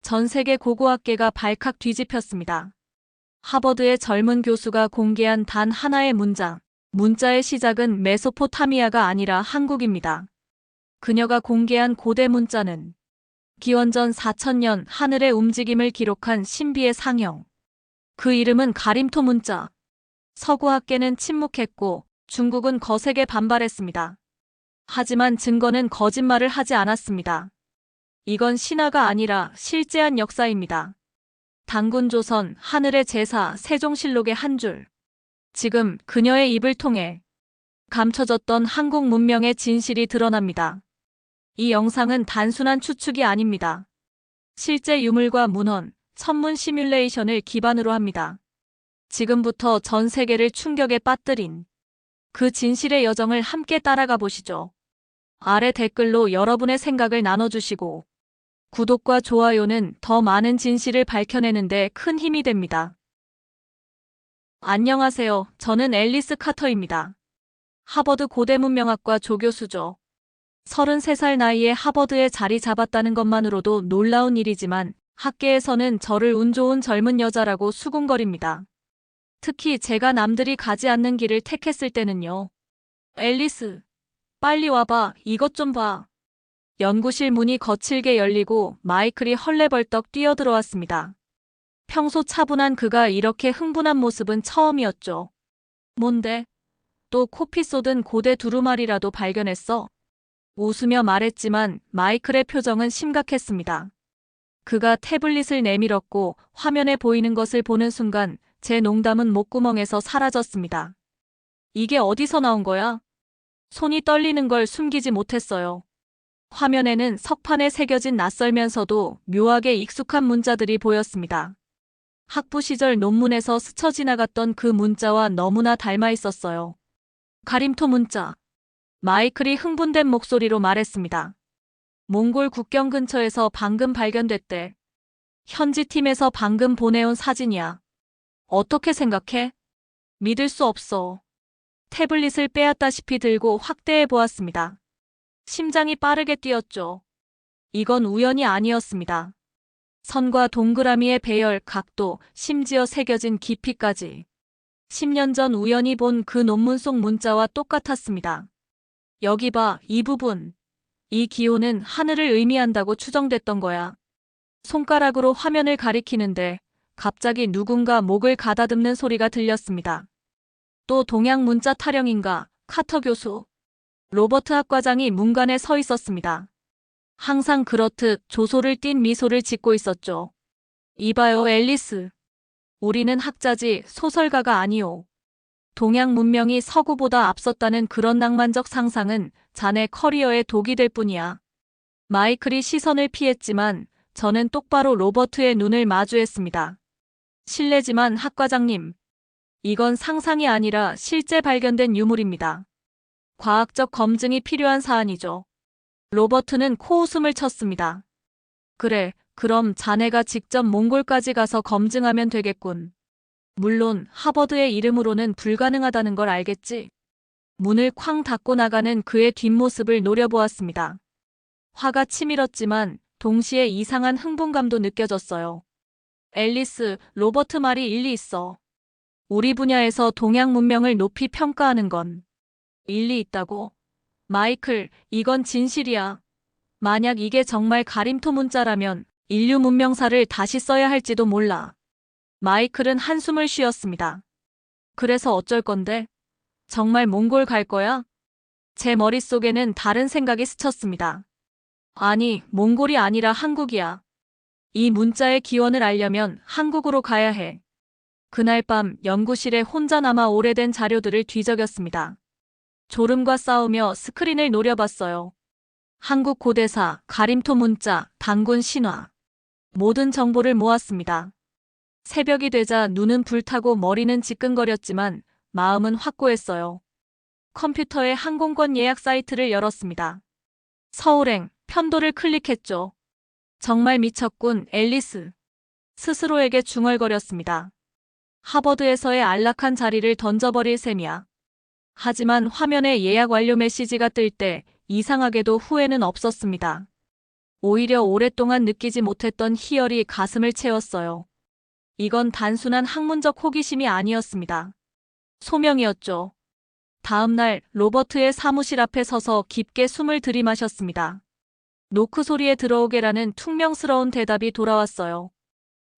전 세계 고고학계가 발칵 뒤집혔습니다. 하버드의 젊은 교수가 공개한 단 하나의 문장. 문자의 시작은 메소포타미아가 아니라 한국입니다. 그녀가 공개한 고대 문자는 기원전 4000년 하늘의 움직임을 기록한 신비의 상형. 그 이름은 가림토 문자. 서구학계는 침묵했고 중국은 거세게 반발했습니다. 하지만 증거는 거짓말을 하지 않았습니다. 이건 신화가 아니라 실제한 역사입니다. 단군조선 하늘의 제사 세종실록의 한 줄. 지금 그녀의 입을 통해 감춰졌던 한국 문명의 진실이 드러납니다. 이 영상은 단순한 추측이 아닙니다. 실제 유물과 문헌, 천문 시뮬레이션을 기반으로 합니다. 지금부터 전 세계를 충격에 빠뜨린 그 진실의 여정을 함께 따라가 보시죠. 아래 댓글로 여러분의 생각을 나눠주시고 구독과 좋아요는 더 많은 진실을 밝혀내는 데 큰 힘이 됩니다. 안녕하세요. 저는 앨리스 카터입니다. 하버드 고대문명학과 조교수죠. 33살 나이에 하버드에 자리 잡았다는 것만으로도 놀라운 일이지만 학계에서는 저를 운 좋은 젊은 여자라고 수군거립니다. 특히 제가 남들이 가지 않는 길을 택했을 때는요. 앨리스, 빨리 와봐. 이것 좀 봐. 연구실 문이 거칠게 열리고 마이클이 헐레벌떡 뛰어들어왔습니다. 평소 차분한 그가 이렇게 흥분한 모습은 처음이었죠. 뭔데? 또 코피 쏟은 고대 두루마리라도 발견했어? 웃으며 말했지만 마이클의 표정은 심각했습니다. 그가 태블릿을 내밀었고 화면에 보이는 것을 보는 순간 제 농담은 목구멍에서 사라졌습니다. 이게 어디서 나온 거야? 손이 떨리는 걸 숨기지 못했어요. 화면에는 석판에 새겨진 낯설면서도 묘하게 익숙한 문자들이 보였습니다. 학부 시절 논문에서 스쳐 지나갔던 그 문자와 너무나 닮아 있었어요. 가림토 문자. 마이클이 흥분된 목소리로 말했습니다. 몽골 국경 근처에서 방금 발견됐대. 현지 팀에서 방금 보내온 사진이야. 어떻게 생각해? 믿을 수 없어. 태블릿을 빼앗다시피 들고 확대해 보았습니다. 심장이 빠르게 뛰었죠. 이건 우연이 아니었습니다. 선과 동그라미의 배열, 각도, 심지어 새겨진 깊이까지. 10년 전 우연히 본 그 논문 속 문자와 똑같았습니다. 여기 봐, 이 부분. 이 기호는 하늘을 의미한다고 추정됐던 거야. 손가락으로 화면을 가리키는데 갑자기 누군가 목을 가다듬는 소리가 들렸습니다. 또 동양 문자 타령인가? 카터 교수. 로버트 학과장이 문간에 서 있었습니다. 항상 그렇듯 조소를 띤 미소를 짓고 있었죠. 이봐요, 앨리스. 우리는 학자지 소설가가 아니오. 동양 문명이 서구보다 앞섰다는 그런 낭만적 상상은 자네 커리어에 독이 될 뿐이야. 마이클이 시선을 피했지만 저는 똑바로 로버트의 눈을 마주했습니다. 실례지만 학과장님, 이건 상상이 아니라 실제 발견된 유물입니다. 과학적 검증이 필요한 사안이죠. 로버트는 코웃음을 쳤습니다. 그래, 그럼 자네가 직접 몽골까지 가서 검증하면 되겠군. 물론 하버드의 이름으로는 불가능하다는 걸 알겠지? 문을 쾅 닫고 나가는 그의 뒷모습을 노려보았습니다. 화가 치밀었지만 동시에 이상한 흥분감도 느껴졌어요. 앨리스, 로버트 말이 일리 있어. 우리 분야에서 동양 문명을 높이 평가하는 건 일리 있다고? 마이클, 이건 진실이야. 만약 이게 정말 가림토 문자라면 인류 문명사를 다시 써야 할지도 몰라. 마이클은 한숨을 쉬었습니다. 그래서 어쩔 건데? 정말 몽골 갈 거야? 제 머릿속에는 다른 생각이 스쳤습니다. 아니, 몽골이 아니라 한국이야. 이 문자의 기원을 알려면 한국으로 가야 해. 그날 밤 연구실에 혼자 남아 오래된 자료들을 뒤적였습니다. 졸음과 싸우며 스크린을 노려봤어요. 한국 고대사, 가림토 문자, 단군 신화. 모든 정보를 모았습니다. 새벽이 되자 눈은 불타고 머리는 지끈거렸지만 마음은 확고했어요. 컴퓨터에 항공권 예약 사이트를 열었습니다. 서울행, 편도를 클릭했죠. 정말 미쳤군, 앨리스. 스스로에게 중얼거렸습니다. 하버드에서의 안락한 자리를 던져버릴 셈이야. 하지만 화면에 예약 완료 메시지가 뜰 때 이상하게도 후회는 없었습니다. 오히려 오랫동안 느끼지 못했던 희열이 가슴을 채웠어요. 이건 단순한 학문적 호기심이 아니었습니다. 소명이었죠. 다음 날 로버트의 사무실 앞에 서서 깊게 숨을 들이마셨습니다. 노크 소리에 들어오게라는 퉁명스러운 대답이 돌아왔어요.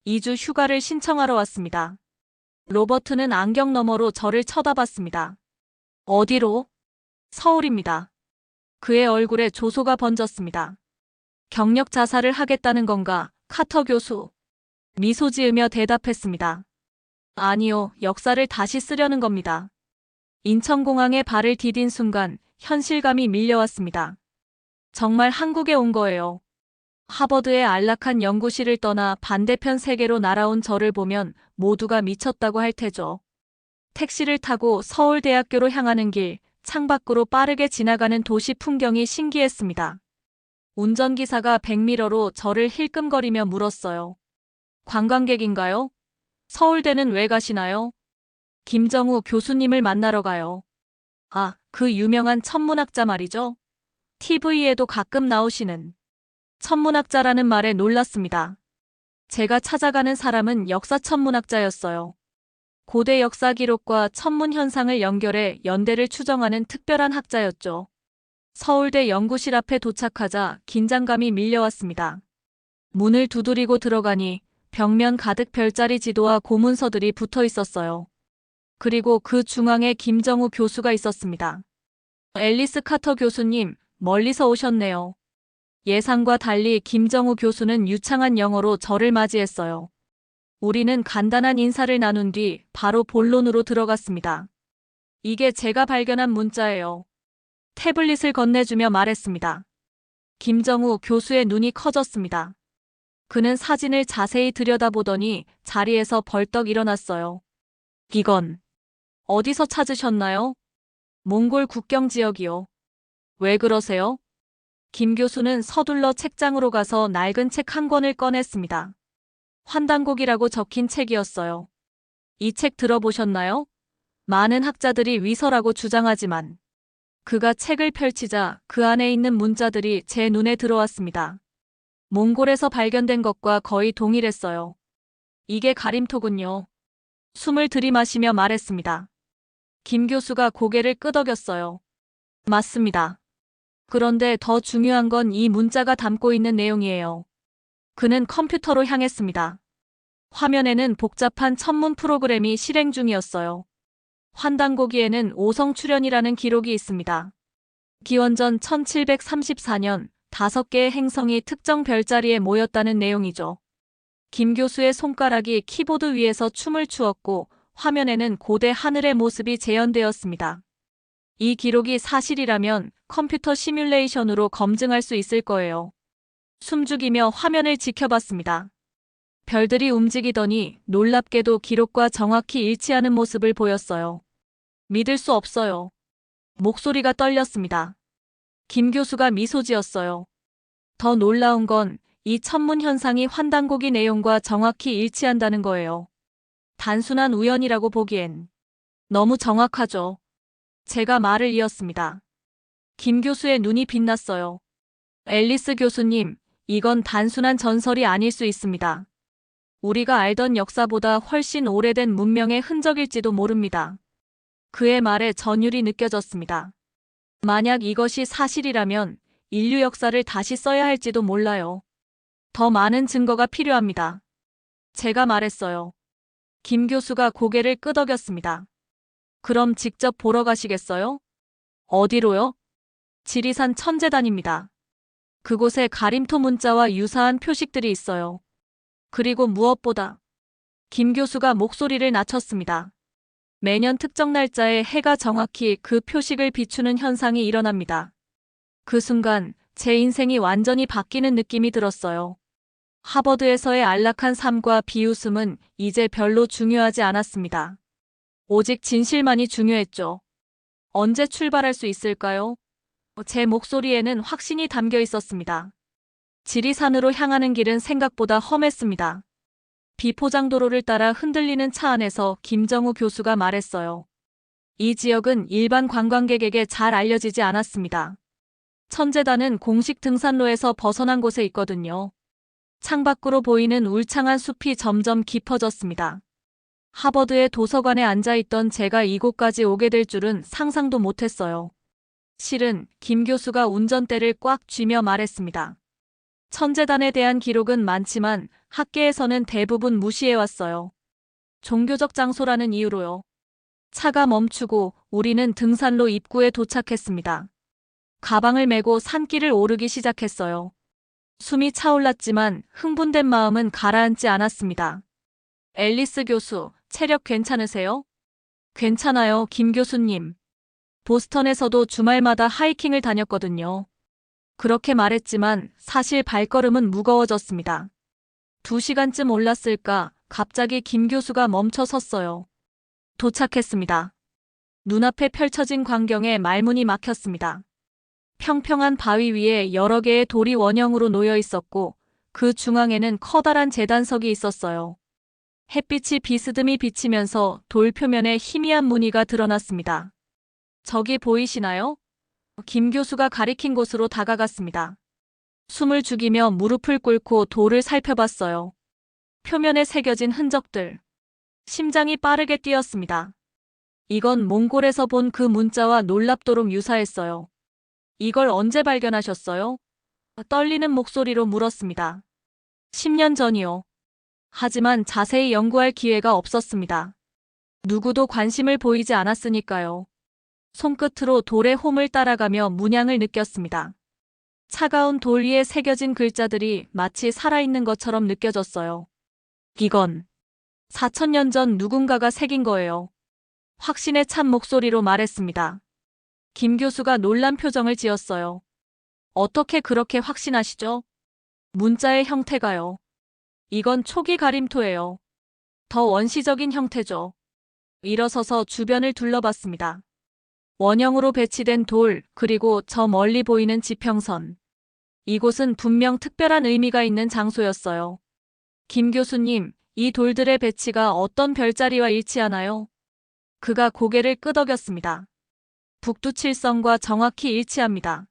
2주 휴가를 신청하러 왔습니다. 로버트는 안경 너머로 저를 쳐다봤습니다. 어디로? 서울입니다. 그의 얼굴에 조소가 번졌습니다. 경력 자살을 하겠다는 건가, 카터 교수? 미소 지으며 대답했습니다. 아니요, 역사를 다시 쓰려는 겁니다. 인천공항에 발을 디딘 순간 현실감이 밀려왔습니다. 정말 한국에 온 거예요. 하버드의 안락한 연구실을 떠나 반대편 세계로 날아온 저를 보면 모두가 미쳤다고 할 테죠. 택시를 타고 서울대학교로 향하는 길, 창밖으로 빠르게 지나가는 도시 풍경이 신기했습니다. 운전기사가 백미러로 저를 힐끔거리며 물었어요. 관광객인가요? 서울대는 왜 가시나요? 김정우 교수님을 만나러 가요. 아, 그 유명한 천문학자 말이죠. TV에도 가끔 나오시는. 천문학자라는 말에 놀랐습니다. 제가 찾아가는 사람은 역사 천문학자였어요. 고대 역사 기록과 천문 현상을 연결해 연대를 추정하는 특별한 학자였죠. 서울대 연구실 앞에 도착하자 긴장감이 밀려왔습니다. 문을 두드리고 들어가니 벽면 가득 별자리 지도와 고문서들이 붙어 있었어요. 그리고 그 중앙에 김정우 교수가 있었습니다. 앨리스 카터 교수님, 멀리서 오셨네요. 예상과 달리 김정우 교수는 유창한 영어로 저를 맞이했어요. 우리는 간단한 인사를 나눈 뒤 바로 본론으로 들어갔습니다. 이게 제가 발견한 문자예요. 태블릿을 건네주며 말했습니다. 김정우 교수의 눈이 커졌습니다. 그는 사진을 자세히 들여다보더니 자리에서 벌떡 일어났어요. 이건 어디서 찾으셨나요? 몽골 국경 지역이요. 왜 그러세요? 김 교수는 서둘러 책장으로 가서 낡은 책 한 권을 꺼냈습니다. 환단곡이라고 적힌 책이었어요. 이 책 들어보셨나요? 많은 학자들이 위서라고 주장하지만 그가 책을 펼치자 그 안에 있는 문자들이 제 눈에 들어왔습니다. 몽골에서 발견된 것과 거의 동일했어요. 이게 가림토군요. 숨을 들이마시며 말했습니다. 김 교수가 고개를 끄덕였어요. 맞습니다. 그런데 더 중요한 건 이 문자가 담고 있는 내용이에요. 그는 컴퓨터로 향했습니다. 화면에는 복잡한 천문 프로그램이 실행 중이었어요. 환단고기에는 오성 출현이라는 기록이 있습니다. 기원전 1734년 5개의 행성이 특정 별자리에 모였다는 내용이죠. 김 교수의 손가락이 키보드 위에서 춤을 추었고 화면에는 고대 하늘의 모습이 재현되었습니다. 이 기록이 사실이라면 컴퓨터 시뮬레이션으로 검증할 수 있을 거예요. 숨죽이며 화면을 지켜봤습니다. 별들이 움직이더니 놀랍게도 기록과 정확히 일치하는 모습을 보였어요. 믿을 수 없어요. 목소리가 떨렸습니다. 김 교수가 미소 지었어요. 더 놀라운 건 이 천문 현상이 환단고기 내용과 정확히 일치한다는 거예요. 단순한 우연이라고 보기엔 너무 정확하죠. 제가 말을 이었습니다. 김 교수의 눈이 빛났어요. 앨리스 교수님, 이건 단순한 전설이 아닐 수 있습니다. 우리가 알던 역사보다 훨씬 오래된 문명의 흔적일지도 모릅니다. 그의 말에 전율이 느껴졌습니다. 만약 이것이 사실이라면 인류 역사를 다시 써야 할지도 몰라요. 더 많은 증거가 필요합니다. 제가 말했어요. 김 교수가 고개를 끄덕였습니다. 그럼 직접 보러 가시겠어요? 어디로요? 지리산 천재단입니다. 그곳에 가림토 문자와 유사한 표식들이 있어요. 그리고 무엇보다 김 교수가 목소리를 낮췄습니다. 매년 특정 날짜에 해가 정확히 그 표식을 비추는 현상이 일어납니다. 그 순간 제 인생이 완전히 바뀌는 느낌이 들었어요. 하버드에서의 안락한 삶과 비웃음은 이제 별로 중요하지 않았습니다. 오직 진실만이 중요했죠. 언제 출발할 수 있을까요? 제 목소리에는 확신이 담겨 있었습니다. 지리산으로 향하는 길은 생각보다 험했습니다. 비포장도로를 따라 흔들리는 차 안에서 김정우 교수가 말했어요. 이 지역은 일반 관광객에게 잘 알려지지 않았습니다. 천재단은 공식 등산로에서 벗어난 곳에 있거든요. 창밖으로 보이는 울창한 숲이 점점 깊어졌습니다. 하버드의 도서관에 앉아있던 제가 이곳까지 오게 될 줄은 상상도 못했어요. 실은 김 교수가 운전대를 꽉 쥐며 말했습니다. 천재단에 대한 기록은 많지만 학계에서는 대부분 무시해왔어요. 종교적 장소라는 이유로요. 차가 멈추고 우리는 등산로 입구에 도착했습니다. 가방을 메고 산길을 오르기 시작했어요. 숨이 차올랐지만 흥분된 마음은 가라앉지 않았습니다. 앨리스 교수, 체력 괜찮으세요? 괜찮아요, 김 교수님. 보스턴에서도 주말마다 하이킹을 다녔거든요. 그렇게 말했지만 사실 발걸음은 무거워졌습니다. 2시간쯤 올랐을까 갑자기 김 교수가 멈춰 섰어요. 도착했습니다. 눈앞에 펼쳐진 광경에 말문이 막혔습니다. 평평한 바위 위에 여러 개의 돌이 원형으로 놓여 있었고 그 중앙에는 커다란 제단석이 있었어요. 햇빛이 비스듬히 비치면서 돌 표면에 희미한 무늬가 드러났습니다. 저기 보이시나요? 김 교수가 가리킨 곳으로 다가갔습니다. 숨을 죽이며 무릎을 꿇고 돌을 살펴봤어요. 표면에 새겨진 흔적들. 심장이 빠르게 뛰었습니다. 이건 몽골에서 본 그 문자와 놀랍도록 유사했어요. 이걸 언제 발견하셨어요? 떨리는 목소리로 물었습니다. 10년 전이요. 하지만 자세히 연구할 기회가 없었습니다. 누구도 관심을 보이지 않았으니까요. 손끝으로 돌의 홈을 따라가며 문양을 느꼈습니다. 차가운 돌 위에 새겨진 글자들이 마치 살아있는 것처럼 느껴졌어요. 이건 4,000년 전 누군가가 새긴 거예요. 확신에 찬 목소리로 말했습니다. 김 교수가 놀란 표정을 지었어요. 어떻게 그렇게 확신하시죠? 문자의 형태가요. 이건 초기 가림토예요. 더 원시적인 형태죠. 일어서서 주변을 둘러봤습니다. 원형으로 배치된 돌, 그리고 저 멀리 보이는 지평선. 이곳은 분명 특별한 의미가 있는 장소였어요. 김 교수님, 이 돌들의 배치가 어떤 별자리와 일치하나요? 그가 고개를 끄덕였습니다. 북두칠성과 정확히 일치합니다.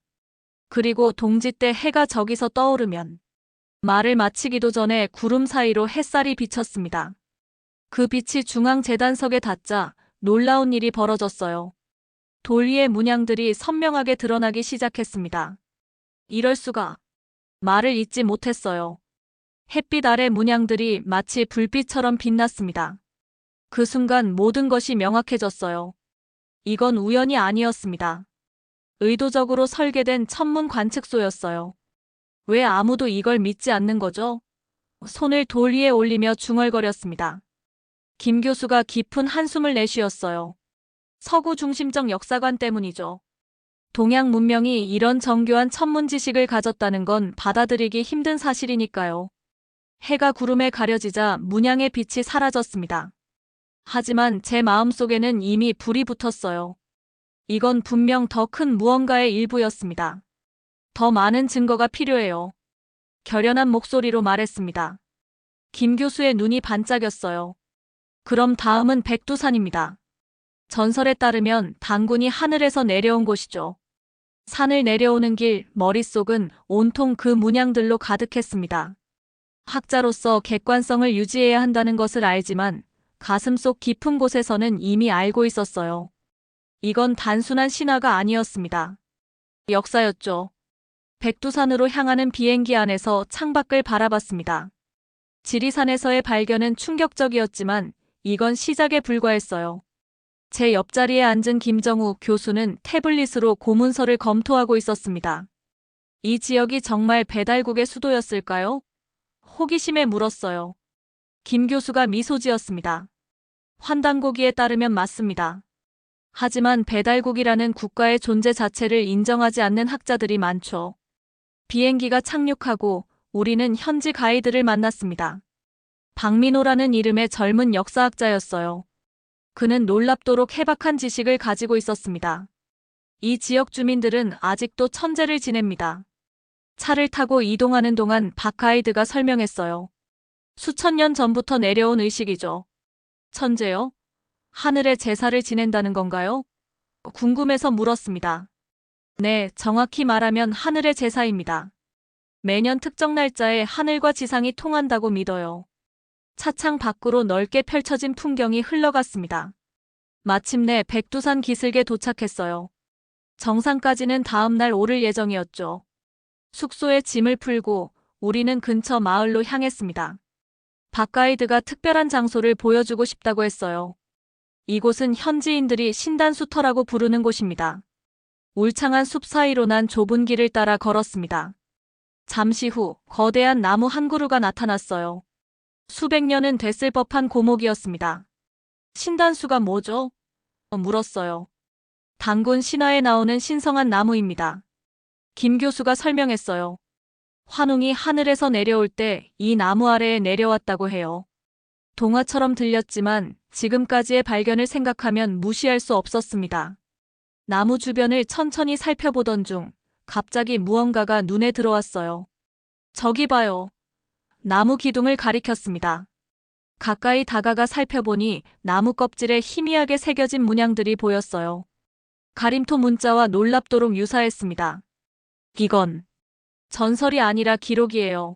그리고 동지 때 해가 저기서 떠오르면 말을 마치기도 전에 구름 사이로 햇살이 비쳤습니다. 그 빛이 중앙 제단석에 닿자 놀라운 일이 벌어졌어요. 돌 위의 문양들이 선명하게 드러나기 시작했습니다. 이럴 수가. 말을 잇지 못했어요. 햇빛 아래 문양들이 마치 불빛처럼 빛났습니다. 그 순간 모든 것이 명확해졌어요. 이건 우연이 아니었습니다. 의도적으로 설계된 천문 관측소였어요. 왜 아무도 이걸 믿지 않는 거죠? 손을 돌 위에 올리며 중얼거렸습니다. 김 교수가 깊은 한숨을 내쉬었어요. 서구 중심적 역사관 때문이죠. 동양 문명이 이런 정교한 천문 지식을 가졌다는 건 받아들이기 힘든 사실이니까요. 해가 구름에 가려지자 문양의 빛이 사라졌습니다. 하지만 제 마음속에는 이미 불이 붙었어요. 이건 분명 더 큰 무언가의 일부였습니다. 더 많은 증거가 필요해요. 결연한 목소리로 말했습니다. 김 교수의 눈이 반짝였어요. 그럼 다음은 백두산입니다. 전설에 따르면 단군이 하늘에서 내려온 곳이죠. 산을 내려오는 길, 머릿속은 온통 그 문양들로 가득했습니다. 학자로서 객관성을 유지해야 한다는 것을 알지만 가슴속 깊은 곳에서는 이미 알고 있었어요. 이건 단순한 신화가 아니었습니다. 역사였죠. 백두산으로 향하는 비행기 안에서 창밖을 바라봤습니다. 지리산에서의 발견은 충격적이었지만 이건 시작에 불과했어요. 제 옆자리에 앉은 김정우 교수는 태블릿으로 고문서를 검토하고 있었습니다. 이 지역이 정말 배달국의 수도였을까요? 호기심에 물었어요. 김 교수가 미소 지었습니다. 환단고기에 따르면 맞습니다. 하지만 배달국이라는 국가의 존재 자체를 인정하지 않는 학자들이 많죠. 비행기가 착륙하고 우리는 현지 가이드를 만났습니다. 박민호라는 이름의 젊은 역사학자였어요. 그는 놀랍도록 해박한 지식을 가지고 있었습니다. 이 지역 주민들은 아직도 천재를 지냅니다. 차를 타고 이동하는 동안 박 가이드가 설명했어요. 수천 년 전부터 내려온 의식이죠. 천재요? 하늘에 제사를 지낸다는 건가요? 궁금해서 물었습니다. 네, 정확히 말하면 하늘의 제사입니다. 매년 특정 날짜에 하늘과 지상이 통한다고 믿어요. 차창 밖으로 넓게 펼쳐진 풍경이 흘러갔습니다. 마침내 백두산 기슭에 도착했어요. 정상까지는 다음 날 오를 예정이었죠. 숙소에 짐을 풀고 우리는 근처 마을로 향했습니다. 박 가이드가 특별한 장소를 보여주고 싶다고 했어요. 이곳은 현지인들이 신단수터라고 부르는 곳입니다. 울창한 숲 사이로 난 좁은 길을 따라 걸었습니다. 잠시 후 거대한 나무 한 그루가 나타났어요. 수백 년은 됐을 법한 고목이었습니다. 신단수가 뭐죠? 물었어요. 단군 신화에 나오는 신성한 나무입니다. 김 교수가 설명했어요. 환웅이 하늘에서 내려올 때 이 나무 아래에 내려왔다고 해요. 동화처럼 들렸지만 지금까지의 발견을 생각하면 무시할 수 없었습니다. 나무 주변을 천천히 살펴보던 중 갑자기 무언가가 눈에 들어왔어요. 저기 봐요. 나무 기둥을 가리켰습니다. 가까이 다가가 살펴보니 나무 껍질에 희미하게 새겨진 문양들이 보였어요. 가림토 문자와 놀랍도록 유사했습니다. 이건 전설이 아니라 기록이에요.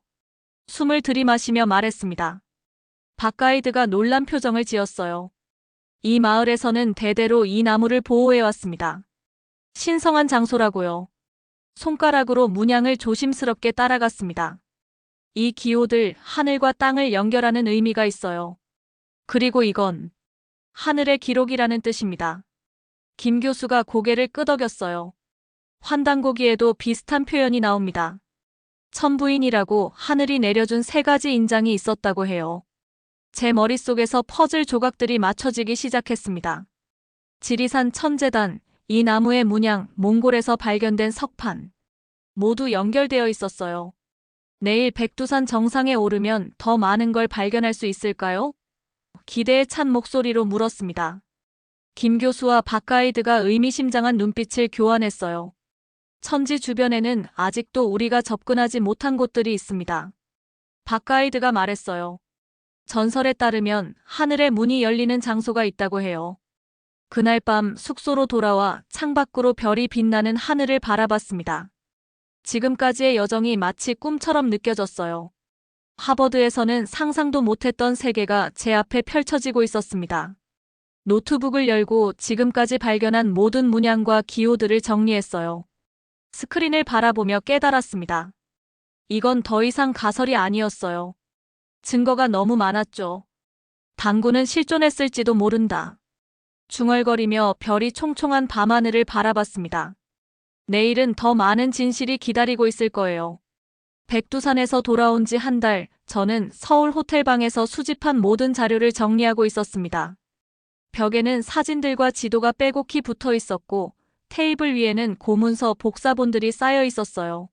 숨을 들이마시며 말했습니다. 박 가이드가 놀란 표정을 지었어요. 이 마을에서는 대대로 이 나무를 보호해왔습니다. 신성한 장소라고요. 손가락으로 문양을 조심스럽게 따라갔습니다. 이 기호들 하늘과 땅을 연결하는 의미가 있어요. 그리고 이건 하늘의 기록이라는 뜻입니다. 김 교수가 고개를 끄덕였어요. 환단고기에도 비슷한 표현이 나옵니다. 천부인이라고 하늘이 내려준 3가지 인장이 있었다고 해요. 제 머릿속에서 퍼즐 조각들이 맞춰지기 시작했습니다. 지리산 천재단, 이 나무의 문양, 몽골에서 발견된 석판. 모두 연결되어 있었어요. 내일 백두산 정상에 오르면 더 많은 걸 발견할 수 있을까요? 기대에 찬 목소리로 물었습니다. 김 교수와 박 가이드가 의미심장한 눈빛을 교환했어요. 천지 주변에는 아직도 우리가 접근하지 못한 곳들이 있습니다. 박 가이드가 말했어요. 전설에 따르면 하늘의 문이 열리는 장소가 있다고 해요. 그날 밤 숙소로 돌아와 창밖으로 별이 빛나는 하늘을 바라봤습니다. 지금까지의 여정이 마치 꿈처럼 느껴졌어요. 하버드에서는 상상도 못했던 세계가 제 앞에 펼쳐지고 있었습니다. 노트북을 열고 지금까지 발견한 모든 문양과 기호들을 정리했어요. 스크린을 바라보며 깨달았습니다. 이건 더 이상 가설이 아니었어요. 증거가 너무 많았죠. 당구는 실존했을지도 모른다. 중얼거리며 별이 총총한 밤하늘을 바라봤습니다. 내일은 더 많은 진실이 기다리고 있을 거예요. 백두산에서 돌아온 지 한 달, 저는 서울 호텔방에서 수집한 모든 자료를 정리하고 있었습니다. 벽에는 사진들과 지도가 빼곡히 붙어 있었고, 테이블 위에는 고문서 복사본들이 쌓여 있었어요.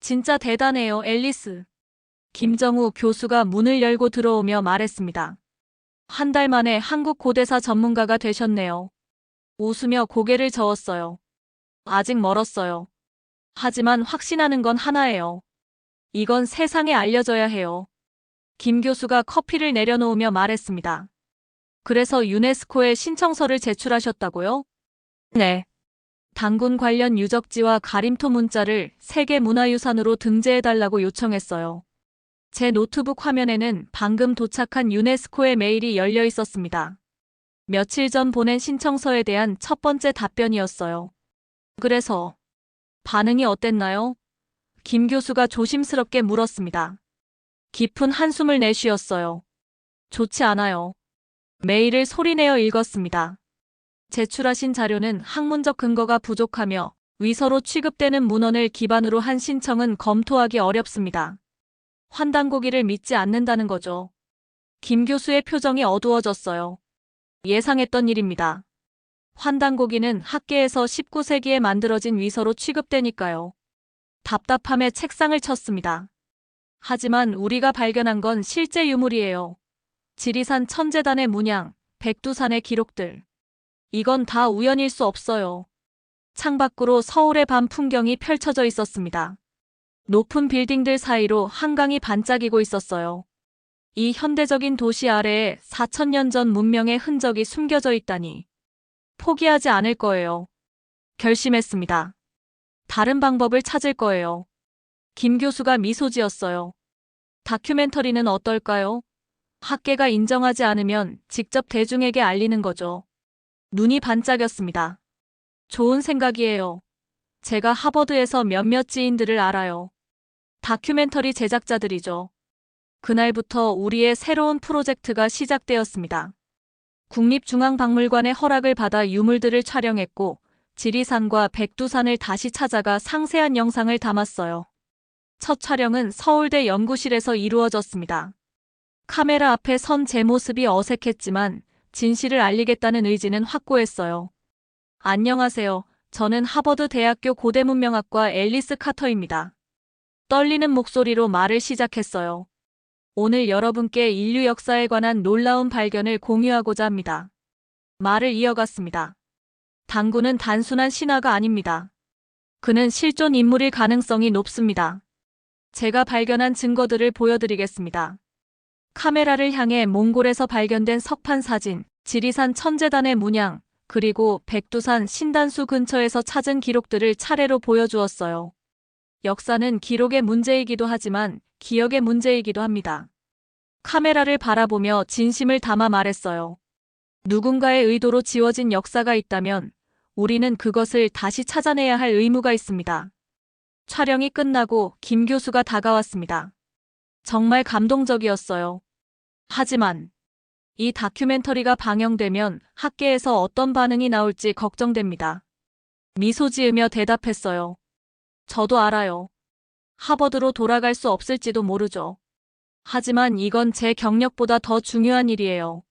진짜 대단해요, 앨리스. 김정우 교수가 문을 열고 들어오며 말했습니다. 한 달 만에 한국 고대사 전문가가 되셨네요. 웃으며 고개를 저었어요. 아직 멀었어요. 하지만 확신하는 건 하나예요. 이건 세상에 알려져야 해요. 김 교수가 커피를 내려놓으며 말했습니다. 그래서 유네스코에 신청서를 제출하셨다고요? 네. 단군 관련 유적지와 가림토 문자를 세계문화유산으로 등재해달라고 요청했어요. 제 노트북 화면에는 방금 도착한 유네스코의 메일이 열려 있었습니다. 며칠 전 보낸 신청서에 대한 첫 번째 답변이었어요. 그래서 반응이 어땠나요? 김 교수가 조심스럽게 물었습니다. 깊은 한숨을 내쉬었어요. 좋지 않아요. 메일을 소리내어 읽었습니다. 제출하신 자료는 학문적 근거가 부족하며 위서로 취급되는 문헌을 기반으로 한 신청은 검토하기 어렵습니다. 환단고기를 믿지 않는다는 거죠. 김 교수의 표정이 어두워졌어요. 예상했던 일입니다. 환단고기는 학계에서 19세기에 만들어진 위서로 취급되니까요. 답답함에 책상을 쳤습니다. 하지만 우리가 발견한 건 실제 유물이에요. 지리산 천재단의 문양, 백두산의 기록들. 이건 다 우연일 수 없어요. 창밖으로 서울의 밤 풍경이 펼쳐져 있었습니다. 높은 빌딩들 사이로 한강이 반짝이고 있었어요. 이 현대적인 도시 아래에 4000년 전 문명의 흔적이 숨겨져 있다니. 포기하지 않을 거예요. 결심했습니다. 다른 방법을 찾을 거예요. 김 교수가 미소 지었어요. 다큐멘터리는 어떨까요? 학계가 인정하지 않으면 직접 대중에게 알리는 거죠. 눈이 반짝였습니다. 좋은 생각이에요. 제가 하버드에서 몇몇 지인들을 알아요. 다큐멘터리 제작자들이죠. 그날부터 우리의 새로운 프로젝트가 시작되었습니다. 국립중앙박물관의 허락을 받아 유물들을 촬영했고 지리산과 백두산을 다시 찾아가 상세한 영상을 담았어요. 첫 촬영은 서울대 연구실에서 이루어졌습니다. 카메라 앞에 선 제 모습이 어색했지만 진실을 알리겠다는 의지는 확고했어요. 안녕하세요. 저는 하버드 대학교 고대문명학과 앨리스 카터입니다. 떨리는 목소리로 말을 시작했어요. 오늘 여러분께 인류 역사에 관한 놀라운 발견을 공유하고자 합니다. 말을 이어갔습니다. 당구는 단순한 신화가 아닙니다. 그는 실존 인물일 가능성이 높습니다. 제가 발견한 증거들을 보여드리겠습니다. 카메라를 향해 몽골에서 발견된 석판 사진, 지리산 천재단의 문양, 그리고 백두산 신단수 근처에서 찾은 기록들을 차례로 보여주었어요. 역사는 기록의 문제이기도 하지만 기억의 문제이기도 합니다. 카메라를 바라보며 진심을 담아 말했어요. 누군가의 의도로 지워진 역사가 있다면 우리는 그것을 다시 찾아내야 할 의무가 있습니다. 촬영이 끝나고 김 교수가 다가왔습니다. 정말 감동적이었어요. 하지만 이 다큐멘터리가 방영되면 학계에서 어떤 반응이 나올지 걱정됩니다. 미소 지으며 대답했어요. 저도 알아요. 하버드로 돌아갈 수 없을지도 모르죠. 하지만 이건 제 경력보다 더 중요한 일이에요.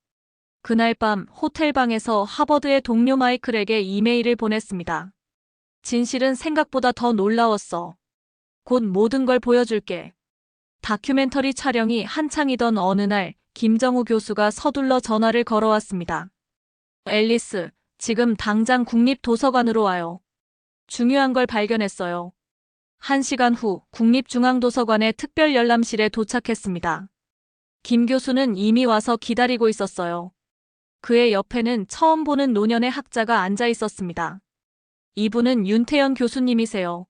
그날 밤 호텔방에서 하버드의 동료 마이클에게 이메일을 보냈습니다. 진실은 생각보다 더 놀라웠어. 곧 모든 걸 보여줄게. 다큐멘터리 촬영이 한창이던 어느 날 김정우 교수가 서둘러 전화를 걸어왔습니다. 앨리스, 지금 당장 국립도서관으로 와요. 중요한 걸 발견했어요. 1시간 후 국립중앙도서관의 특별 열람실에 도착했습니다. 김 교수는 이미 와서 기다리고 있었어요. 그의 옆에는 처음 보는 노년의 학자가 앉아 있었습니다. 이분은 윤태현 교수님이세요.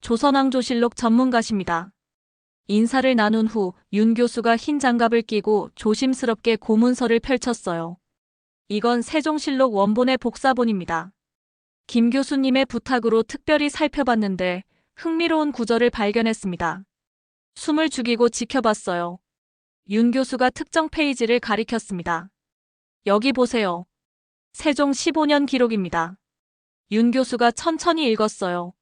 조선왕조실록 전문가십니다. 인사를 나눈 후 윤 교수가 흰 장갑을 끼고 조심스럽게 고문서를 펼쳤어요. 이건 세종실록 원본의 복사본입니다. 김 교수님의 부탁으로 특별히 살펴봤는데 흥미로운 구절을 발견했습니다. 숨을 죽이고 지켜봤어요. 윤 교수가 특정 페이지를 가리켰습니다. 여기 보세요. 세종 15년 기록입니다. 윤 교수가 천천히 읽었어요.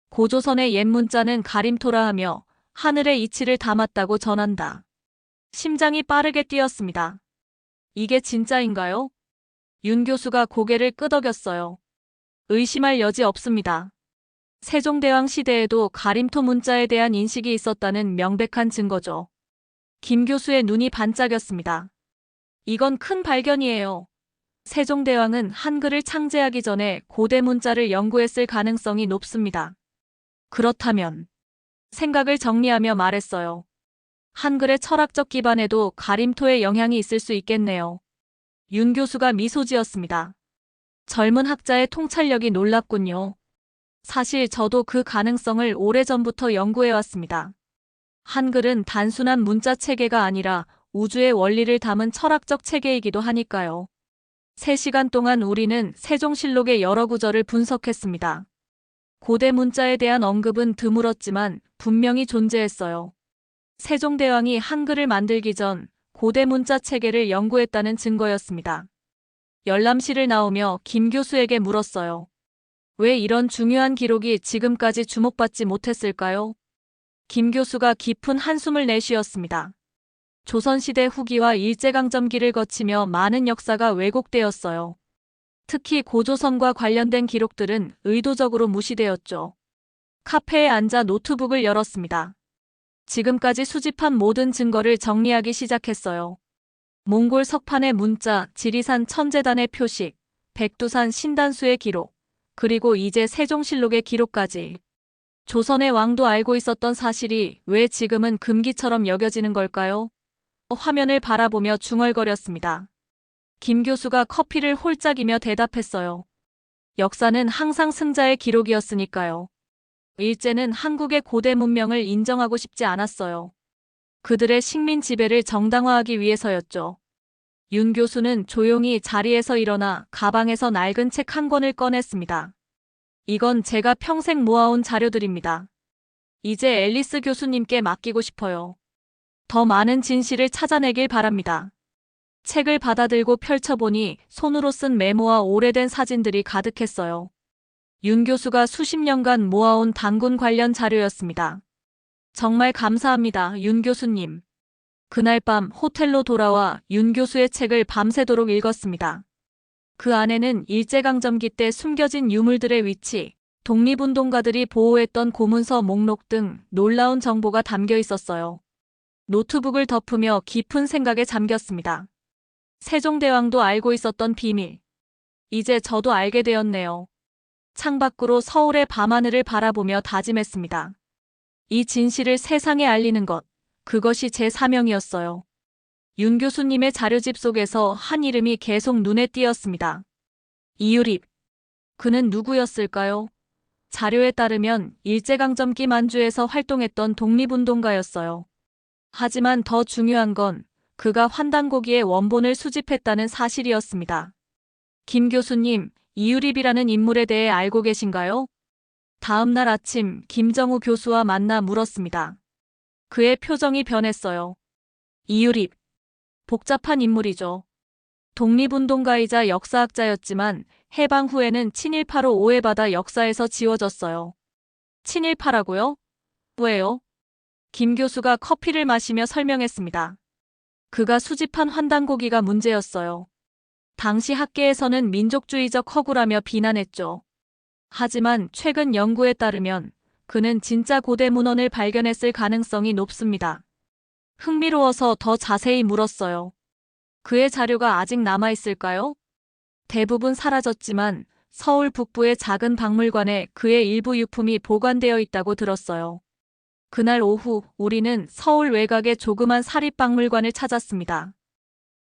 고조선의 옛 문자는 가림토라 하며 하늘의 이치를 담았다고 전한다. 심장이 빠르게 뛰었습니다. 이게 진짜인가요? 윤 교수가 고개를 끄덕였어요. 의심할 여지 없습니다. 세종대왕 시대에도 가림토 문자에 대한 인식이 있었다는 명백한 증거죠. 김 교수의 눈이 반짝였습니다. 이건 큰 발견이에요. 세종대왕은 한글을 창제하기 전에 고대 문자를 연구했을 가능성이 높습니다. 그렇다면 생각을 정리하며 말했어요. 한글의 철학적 기반에도 가림토의 영향이 있을 수 있겠네요. 윤 교수가 미소 지었습니다. 젊은 학자의 통찰력이 놀랍군요. 사실 저도 그 가능성을 오래전부터 연구해왔습니다. 한글은 단순한 문자 체계가 아니라 우주의 원리를 담은 철학적 체계이기도 하니까요. 3시간 동안 우리는 세종실록의 여러 구절을 분석했습니다. 고대 문자에 대한 언급은 드물었지만 분명히 존재했어요. 세종대왕이 한글을 만들기 전 고대 문자 체계를 연구했다는 증거였습니다. 열람실을 나오며 김 교수에게 물었어요. 왜 이런 중요한 기록이 지금까지 주목받지 못했을까요? 김 교수가 깊은 한숨을 내쉬었습니다. 조선시대 후기와 일제강점기를 거치며 많은 역사가 왜곡되었어요. 특히 고조선과 관련된 기록들은 의도적으로 무시되었죠. 카페에 앉아 노트북을 열었습니다. 지금까지 수집한 모든 증거를 정리하기 시작했어요. 몽골 석판의 문자, 지리산 천재단의 표식, 백두산 신단수의 기록, 그리고 이제 세종실록의 기록까지. 조선의 왕도 알고 있었던 사실이 왜 지금은 금기처럼 여겨지는 걸까요? 화면을 바라보며 중얼거렸습니다. 김 교수가 커피를 홀짝이며 대답했어요. 역사는 항상 승자의 기록이었으니까요. 일제는 한국의 고대 문명을 인정하고 싶지 않았어요. 그들의 식민 지배를 정당화하기 위해서였죠. 윤 교수는 조용히 자리에서 일어나 가방에서 낡은 책 한 권을 꺼냈습니다. 이건 제가 평생 모아온 자료들입니다. 이제 앨리스 교수님께 맡기고 싶어요. 더 많은 진실을 찾아내길 바랍니다. 책을 받아들고 펼쳐보니 손으로 쓴 메모와 오래된 사진들이 가득했어요. 윤 교수가 수십 년간 모아온 단군 관련 자료였습니다. 정말 감사합니다, 윤 교수님. 그날 밤 호텔로 돌아와 윤 교수의 책을 밤새도록 읽었습니다. 그 안에는 일제강점기 때 숨겨진 유물들의 위치, 독립운동가들이 보호했던 고문서 목록 등 놀라운 정보가 담겨 있었어요. 노트북을 덮으며 깊은 생각에 잠겼습니다. 세종대왕도 알고 있었던 비밀. 이제 저도 알게 되었네요. 창밖으로 서울의 밤하늘을 바라보며 다짐했습니다. 이 진실을 세상에 알리는 것, 그것이 제 사명이었어요. 윤 교수님의 자료집 속에서 한 이름이 계속 눈에 띄었습니다. 이유립. 그는 누구였을까요? 자료에 따르면 일제강점기 만주에서 활동했던 독립운동가였어요. 하지만 더 중요한 건 그가 환단고기의 원본을 수집했다는 사실이었습니다. 김 교수님, 이유립이라는 인물에 대해 알고 계신가요? 다음 날 아침 김정우 교수와 만나 물었습니다. 그의 표정이 변했어요. 이유립. 복잡한 인물이죠. 독립운동가이자 역사학자였지만 해방 후에는 친일파로 오해받아 역사에서 지워졌어요. 친일파라고요? 왜요? 김 교수가 커피를 마시며 설명했습니다. 그가 수집한 환단고기가 문제였어요. 당시 학계에서는 민족주의적 허구라며 비난했죠. 하지만 최근 연구에 따르면 그는 진짜 고대 문헌을 발견했을 가능성이 높습니다. 흥미로워서 더 자세히 물었어요. 그의 자료가 아직 남아있을까요? 대부분 사라졌지만 서울 북부의 작은 박물관에 그의 일부 유품이 보관되어 있다고 들었어요. 그날 오후 우리는 서울 외곽의 조그만 사립박물관을 찾았습니다.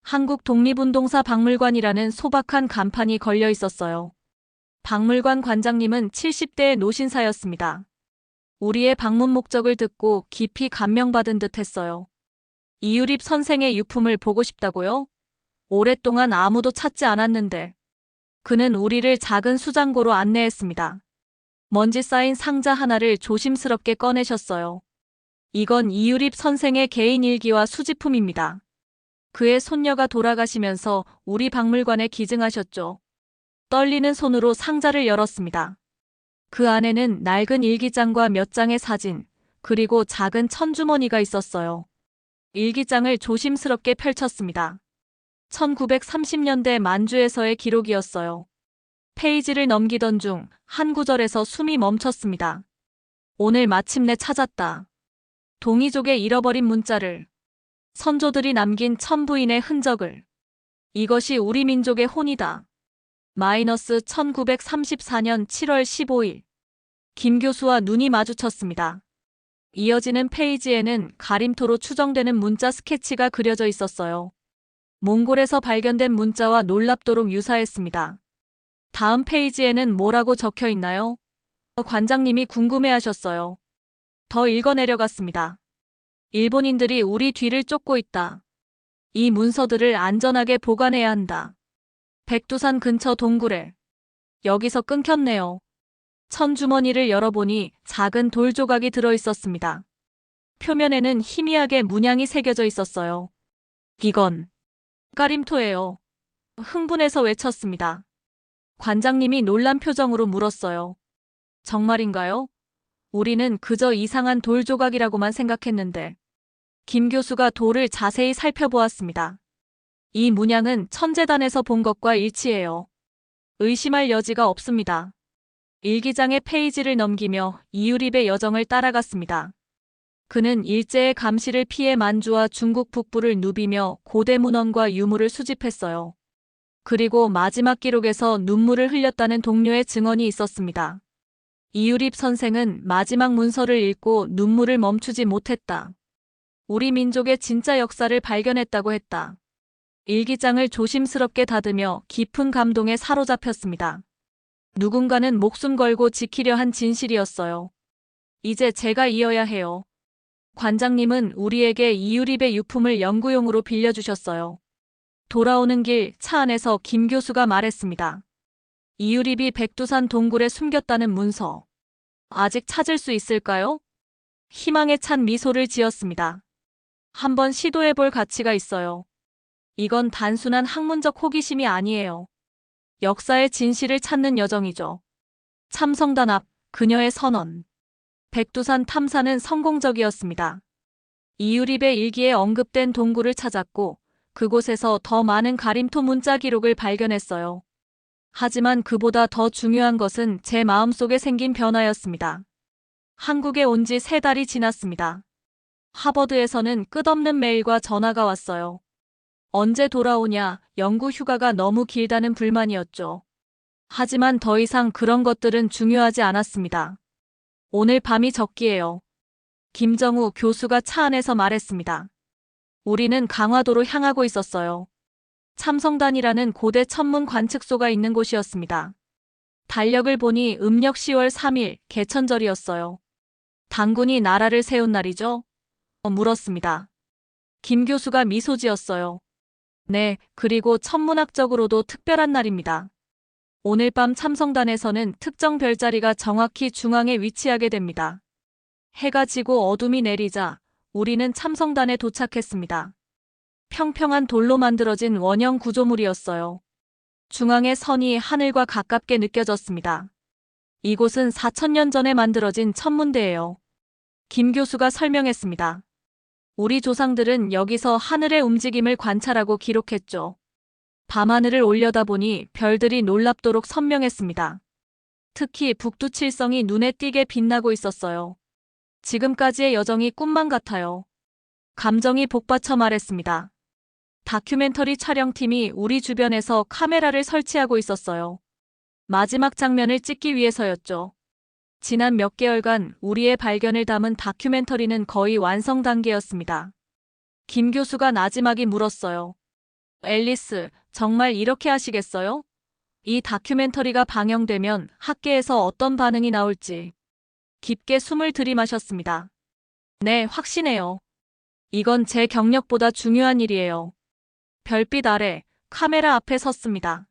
한국 독립운동사 박물관이라는 소박한 간판이 걸려 있었어요. 박물관 관장님은 70대의 노신사였습니다. 우리의 방문 목적을 듣고 깊이 감명받은 듯 했어요. 이유립 선생의 유품을 보고 싶다고요? 오랫동안 아무도 찾지 않았는데. 그는 우리를 작은 수장고로 안내했습니다. 먼지 쌓인 상자 하나를 조심스럽게 꺼내셨어요. 이건 이유립 선생의 개인 일기와 수집품입니다. 그의 손녀가 돌아가시면서 우리 박물관에 기증하셨죠. 떨리는 손으로 상자를 열었습니다. 그 안에는 낡은 일기장과 몇 장의 사진, 그리고 작은 천주머니가 있었어요. 일기장을 조심스럽게 펼쳤습니다. 1930년대 만주에서의 기록이었어요. 페이지를 넘기던 중 한 구절에서 숨이 멈췄습니다. 오늘 마침내 찾았다. 동이족의 잃어버린 문자를. 선조들이 남긴 천부인의 흔적을. 이것이 우리 민족의 혼이다. 마이너스 1934년 7월 15일. 김 교수와 눈이 마주쳤습니다. 이어지는 페이지에는 가림토로 추정되는 문자 스케치가 그려져 있었어요. 몽골에서 발견된 문자와 놀랍도록 유사했습니다. 다음 페이지에는 뭐라고 적혀 있나요? 관장님이 궁금해하셨어요. 더 읽어 내려갔습니다. 일본인들이 우리 뒤를 쫓고 있다. 이 문서들을 안전하게 보관해야 한다. 백두산 근처 동굴에. 여기서 끊겼네요. 천주머니를 열어보니 작은 돌 조각이 들어있었습니다. 표면에는 희미하게 문양이 새겨져 있었어요. 이건 가림토예요. 흥분해서 외쳤습니다. 관장님이 놀란 표정으로 물었어요. 정말인가요? 우리는 그저 이상한 돌 조각이라고만 생각했는데. 김 교수가 돌을 자세히 살펴보았습니다. 이 문양은 천재단에서 본 것과 일치해요. 의심할 여지가 없습니다. 일기장의 페이지를 넘기며 이유립의 여정을 따라갔습니다. 그는 일제의 감시를 피해 만주와 중국 북부를 누비며 고대 문헌과 유물을 수집했어요. 그리고 마지막 기록에서 눈물을 흘렸다는 동료의 증언이 있었습니다. 이유립 선생은 마지막 문서를 읽고 눈물을 멈추지 못했다. 우리 민족의 진짜 역사를 발견했다고 했다. 일기장을 조심스럽게 다듬며 깊은 감동에 사로잡혔습니다. 누군가는 목숨 걸고 지키려 한 진실이었어요. 이제 제가 이어야 해요. 관장님은 우리에게 이유립의 유품을 연구용으로 빌려주셨어요. 돌아오는 길 차 안에서 김 교수가 말했습니다. 이유립이 백두산 동굴에 숨겼다는 문서. 아직 찾을 수 있을까요? 희망에 찬 미소를 지었습니다. 한번 시도해볼 가치가 있어요. 이건 단순한 학문적 호기심이 아니에요. 역사의 진실을 찾는 여정이죠. 참성단 앞 그녀의 선언. 백두산 탐사는 성공적이었습니다. 이유립의 일기에 언급된 동굴을 찾았고 그곳에서 더 많은 가림토 문자 기록을 발견했어요. 하지만 그보다 더 중요한 것은 제 마음속에 생긴 변화였습니다. 한국에 온 지 3달이 지났습니다. 하버드에서는 끝없는 메일과 전화가 왔어요. 언제 돌아오냐, 연구 휴가가 너무 길다는 불만이었죠. 하지만 더 이상 그런 것들은 중요하지 않았습니다. 오늘 밤이 적기예요. 김정우 교수가 차 안에서 말했습니다. 우리는 강화도로 향하고 있었어요. 참성단이라는 고대 천문 관측소가 있는 곳이었습니다. 달력을 보니 음력 10월 3일 개천절이었어요. 단군이 나라를 세운 날이죠? 물었습니다. 김 교수가 미소 지었어요. 네, 그리고 천문학적으로도 특별한 날입니다. 오늘 밤 참성단에서는 특정 별자리가 정확히 중앙에 위치하게 됩니다. 해가 지고 어둠이 내리자 우리는 참성단에 도착했습니다. 평평한 돌로 만들어진 원형 구조물이었어요. 중앙의 선이 하늘과 가깝게 느껴졌습니다. 이곳은 4,000년 전에 만들어진 천문대예요. 김 교수가 설명했습니다. 우리 조상들은 여기서 하늘의 움직임을 관찰하고 기록했죠. 밤하늘을 올려다보니 별들이 놀랍도록 선명했습니다. 특히 북두칠성이 눈에 띄게 빛나고 있었어요. 지금까지의 여정이 꿈만 같아요. 감정이 복받쳐 말했습니다. 다큐멘터리 촬영팀이 우리 주변에서 카메라를 설치하고 있었어요. 마지막 장면을 찍기 위해서였죠. 지난 몇 개월간 우리의 발견을 담은 다큐멘터리는 거의 완성 단계였습니다. 김 교수가 나지막이 물었어요. 앨리스, 정말 이렇게 하시겠어요? 이 다큐멘터리가 방영되면 학계에서 어떤 반응이 나올지. 깊게 숨을 들이마셨습니다. 네, 확신해요. 이건 제 경력보다 중요한 일이에요. 별빛 아래 카메라 앞에 섰습니다.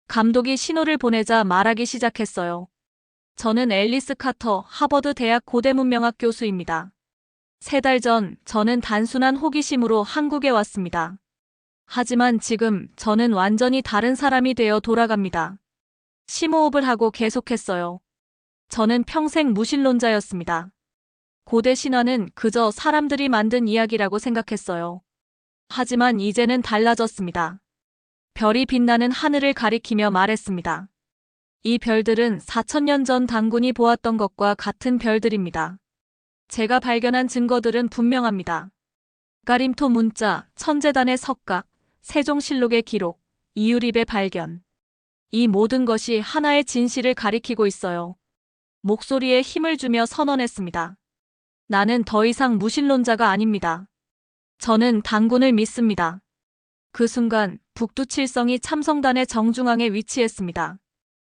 감독이 신호를 보내자 말하기 시작했어요. 저는 앨리스 카터 하버드 대학 고대문명학 교수입니다. 3달 전 저는 단순한 호기심으로 한국에 왔습니다. 하지만 지금 저는 완전히 다른 사람이 되어 돌아갑니다. 심호흡을 하고 계속했어요. 저는 평생 무신론자였습니다. 고대 신화는 그저 사람들이 만든 이야기라고 생각했어요. 하지만 이제는 달라졌습니다. 별이 빛나는 하늘을 가리키며 말했습니다. 이 별들은 4,000년 전 단군이 보았던 것과 같은 별들입니다. 제가 발견한 증거들은 분명합니다. 가림토 문자, 천재단의 석각, 세종실록의 기록, 이유립의 발견. 이 모든 것이 하나의 진실을 가리키고 있어요. 목소리에 힘을 주며 선언했습니다. 나는 더 이상 무신론자가 아닙니다. 저는 단군을 믿습니다. 그 순간 북두칠성이 참성단의 정중앙에 위치했습니다.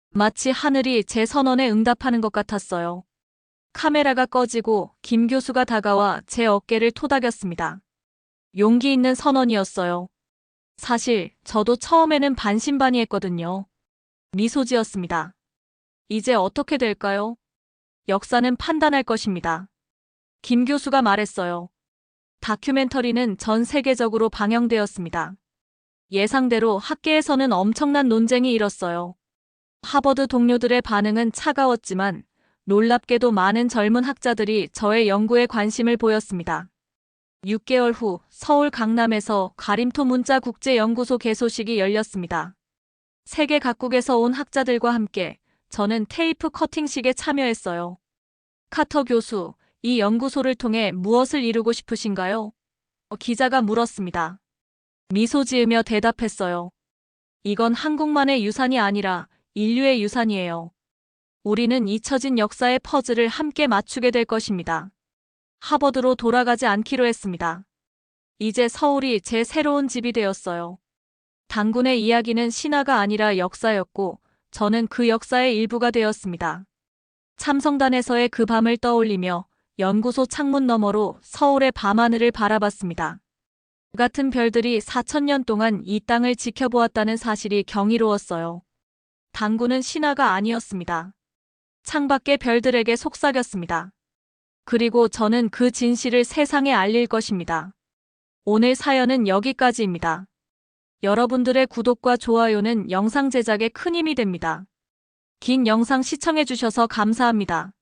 마치 하늘이 제 선언에 응답하는 것 같았어요. 카메라가 꺼지고 김 교수가 다가와 제 어깨를 토닥였습니다. 용기 있는 선언이었어요. 사실 저도 처음에는 반신반의했거든요. 미소 지었습니다. 이제 어떻게 될까요? 역사는 판단할 것입니다. 김 교수가 말했어요. 다큐멘터리는 전 세계적으로 방영되었습니다. 예상대로 학계에서는 엄청난 논쟁이 일었어요. 하버드 동료들의 반응은 차가웠지만 놀랍게도 많은 젊은 학자들이 저의 연구에 관심을 보였습니다. 6개월 후 서울 강남에서 가림토 문자 국제연구소 개소식이 열렸습니다. 세계 각국에서 온 학자들과 함께 저는 테이프 커팅식에 참여했어요. 카터 교수, 이 연구소를 통해 무엇을 이루고 싶으신가요? 기자가 물었습니다. 미소 지으며 대답했어요. 이건 한국만의 유산이 아니라 인류의 유산이에요. 우리는 잊혀진 역사의 퍼즐을 함께 맞추게 될 것입니다. 하버드로 돌아가지 않기로 했습니다. 이제 서울이 제 새로운 집이 되었어요. 단군의 이야기는 신화가 아니라 역사였고 저는 그 역사의 일부가 되었습니다. 참성단에서의 그 밤을 떠올리며 연구소 창문 너머로 서울의 밤하늘을 바라봤습니다. 그 같은 별들이 4,000년 동안 이 땅을 지켜보았다는 사실이 경이로웠어요. 당구는 신화가 아니었습니다. 창밖의 별들에게 속삭였습니다. 그리고 저는 그 진실을 세상에 알릴 것입니다. 오늘 사연은 여기까지입니다. 여러분들의 구독과 좋아요는 영상 제작에 큰 힘이 됩니다. 긴 영상 시청해주셔서 감사합니다.